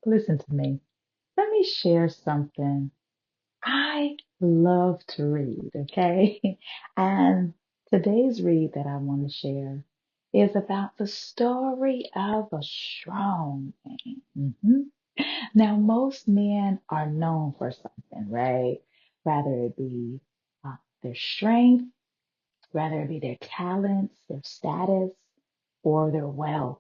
Listen to me. Let me share something. I love to read, okay? And today's read that I want to share is about the story of a strong man. Now, most men are known for something, right? Whether it be their strength, whether it be their talents, their status, or their wealth.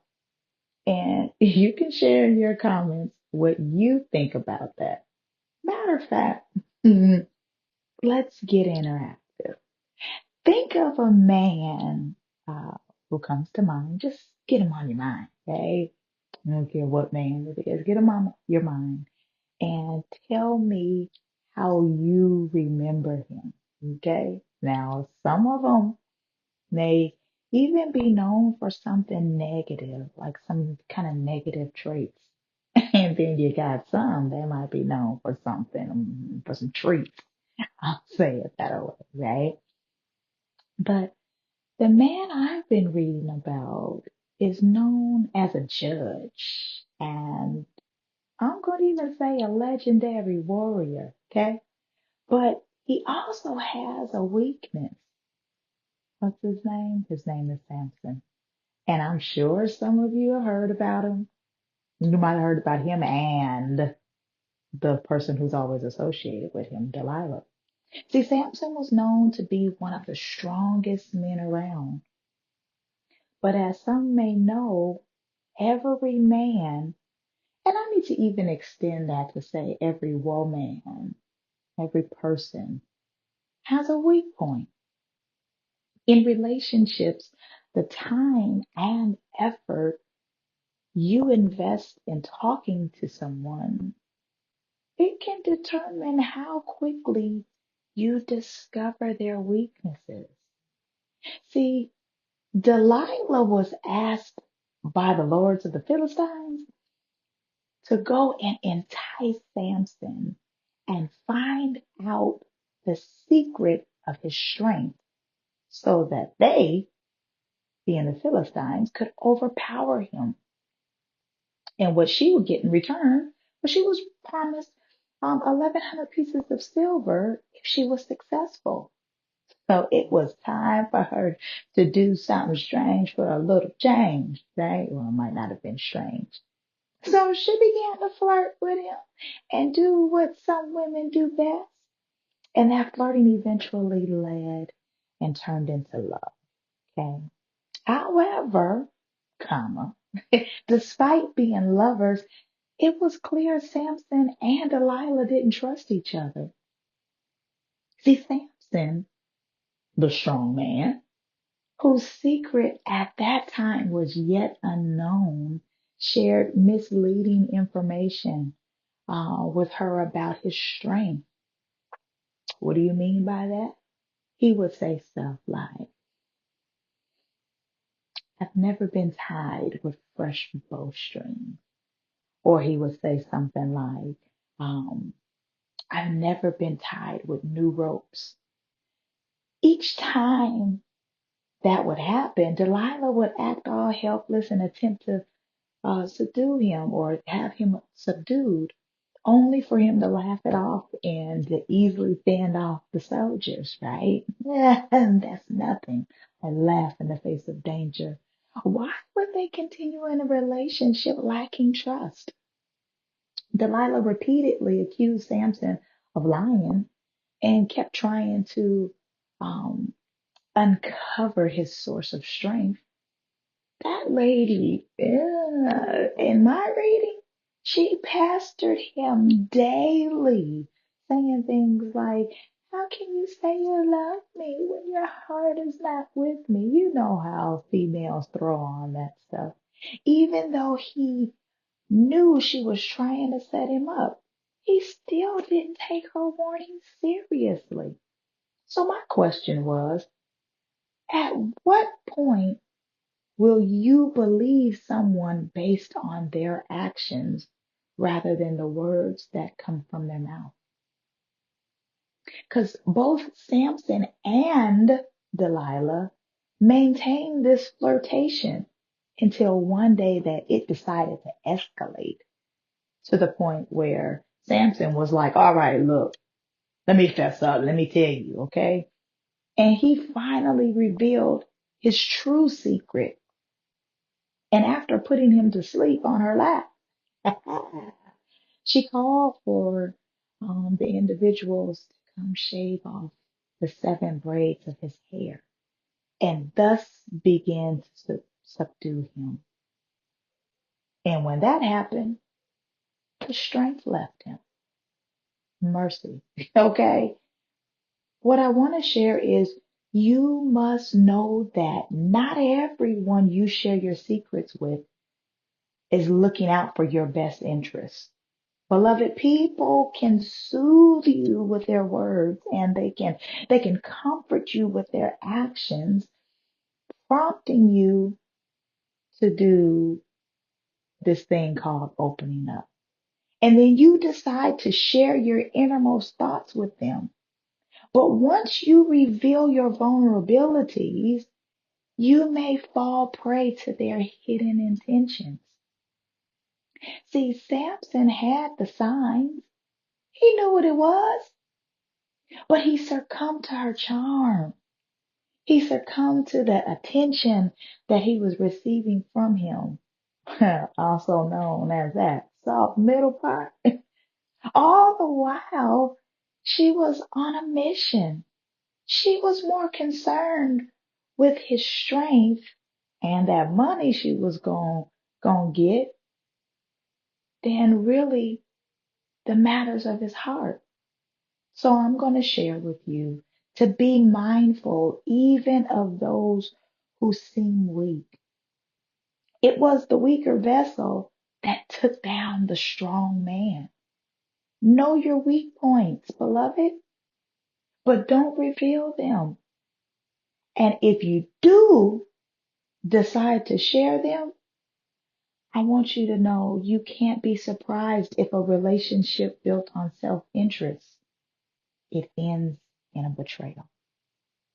And you can share in your comments what you think about that. Matter of fact, let's get interactive. Think of a man uh, who comes to mind. Just get him on your mind, okay? I don't care what man it is. Get him on your mind and tell me how you remember him, okay? Now, some of them may even be known for something negative, like some kind of negative traits. And then you got some that might be known for something, for some treats. I'll say it that way, right? But the man I've been reading about is known as a judge, and I'm going to even say a legendary warrior, okay? But he also has a weakness. What's his name? His name is Samson. And I'm sure some of you have heard about him. You might have heard about him and the person who's always associated with him, Delilah. See, Samson was known to be one of the strongest men around. But as some may know, every man, and I need to even extend that to say every woman, every person, has a weak point. In relationships, the time and effort you invest in talking to someone, it can determine how quickly you discover their weaknesses. See, Delilah was asked by the lords of the Philistines to go and entice Samson and find out the secret of his strength so that they, being the Philistines, could overpower him. And what she would get in return was she was promised 1,100 pieces of silver if she was successful. So it was time for her to do something strange for a little change, right? Well, it might not have been strange. So she began to flirt with him and do what some women do best. And that flirting eventually led and turned into love. Okay. However, comma, despite being lovers, it was clear Samson and Delilah didn't trust each other. See, Samson, the strong man, whose secret at that time was yet unknown, shared misleading information with her about his strength. What do you mean by that? He would say stuff like, I've never been tied with fresh bowstrings. Or he would say something like, um, I've never been tied with new ropes. Each time that would happen, Delilah would act all helpless and attempt to subdue him or have him subdued, only for him to laugh it off and to easily fend off the soldiers, right? That's nothing. A laugh in the face of danger. Why would they continue in a relationship lacking trust? Delilah repeatedly accused Samson of lying and kept trying to um, uncover his source of strength. That lady, in my reading, she pestered him daily, saying things like, how can you say you love me when your heart is not with me? You know how females throw on that stuff. Even though he knew she was trying to set him up, he still didn't take her warning seriously. So my question was, at what point will you believe someone based on their actions rather than the words that come from their mouth? Because both Samson and Delilah maintained this flirtation until one day that it decided to escalate to the point where Samson was like, all right, look, let me fess up. Let me tell you, okay? And he finally revealed his true secret. And after putting him to sleep on her lap, she called for the individuals to come shave off the 7 braids of his hair and thus began to subdue him. And when that happened, the strength left him. Mercy. Okay? What I want to share is you must know that not everyone you share your secrets with is looking out for your best interests. Beloved, people can soothe you with their words and they can comfort you with their actions, prompting you to do this thing called opening up. And then you decide to share your innermost thoughts with them. But once you reveal your vulnerabilities, you may fall prey to their hidden intentions. See, Samson had the signs. He knew what it was, but he succumbed to her charm. He succumbed to the attention that he was receiving from him, also known as that soft middle part. All the while, she was on a mission. She was more concerned with his strength and that money she was going to get than really the matters of his heart. So I'm going to share with you to be mindful even of those who seem weak. It was the weaker vessel that took down the strong man. Know your weak points, beloved, but don't reveal them. And if you do decide to share them, I want you to know you can't be surprised if a relationship built on self-interest, it ends in a betrayal.